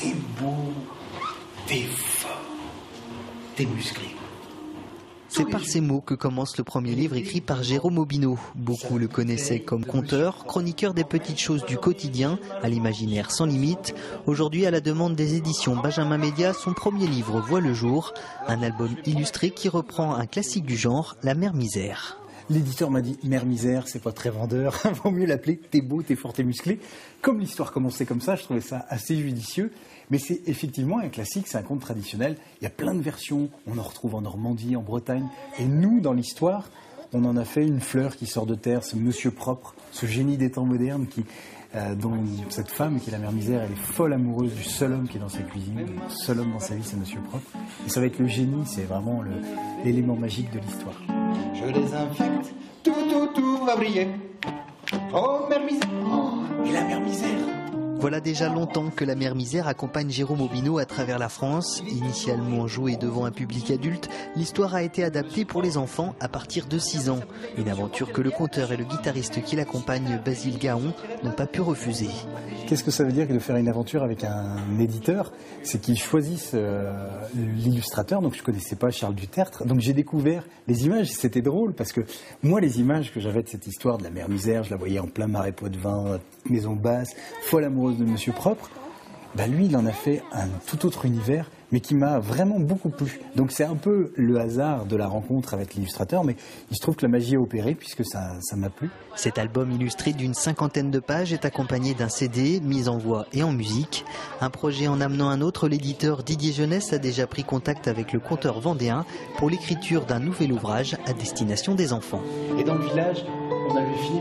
t'es beau, t'es fort, t'es musclé. C'est par ces mots que commence le premier livre écrit par Jérôme Aubineau. Beaucoup le connaissaient comme conteur, chroniqueur des petites choses du quotidien, à l'imaginaire sans limite. Aujourd'hui, à la demande des éditions Benjamin Média, son premier livre voit le jour. Un album illustré qui reprend un classique du genre, La Mère Misère. L'éditeur m'a dit « Mère Misère, c'est pas très vendeur, vaut mieux l'appeler « T'es beau, t'es fort, t'es musclé ». Comme l'histoire commençait comme ça, je trouvais ça assez judicieux. Mais c'est effectivement un classique, c'est un conte traditionnel. Il y a plein de versions, on en retrouve en Normandie, en Bretagne. Et nous, dans l'histoire, on en a fait une fleur qui sort de terre, ce monsieur propre, ce génie des temps modernes dont cette femme qui est la Mère Misère, elle est folle amoureuse du seul homme qui est dans sa cuisine. Le seul homme dans sa vie, c'est monsieur propre. Et ça va être le génie, c'est vraiment l'élément magique de l'histoire. Je les infecte, tout va briller. Oh, Mère Misère. Oh, et la Mère Misère. Voilà déjà longtemps que La Mère Misère accompagne Jérôme Aubineau à travers la France. Initialement jouée devant un public adulte, l'histoire a été adaptée pour les enfants à partir de 6 ans. Une aventure que le conteur et le guitariste qui l'accompagne, Basile Gaon, n'ont pas pu refuser. Qu'est-ce que ça veut dire que de faire une aventure avec un éditeur? C'est qu'ils choisissent l'illustrateur, donc je ne connaissais pas Charles Dutertre, donc j'ai découvert les images, c'était drôle parce que moi les images que j'avais de cette histoire de la Mère Misère, je la voyais en plein marais Poitevin, maison basse, folle amoureuse de monsieur propre, lui il en a fait un tout autre univers mais qui m'a vraiment beaucoup plu. Donc c'est un peu le hasard de la rencontre avec l'illustrateur, mais il se trouve que la magie a opéré puisque ça m'a plu. Cet album illustré d'une 50aine de pages est accompagné d'un CD, mis en voix et en musique. Un projet en amenant un autre, l'éditeur Didier Jeunesse a déjà pris contact avec le conteur vendéen pour l'écriture d'un nouvel ouvrage à destination des enfants. Et dans le village, on avait fini par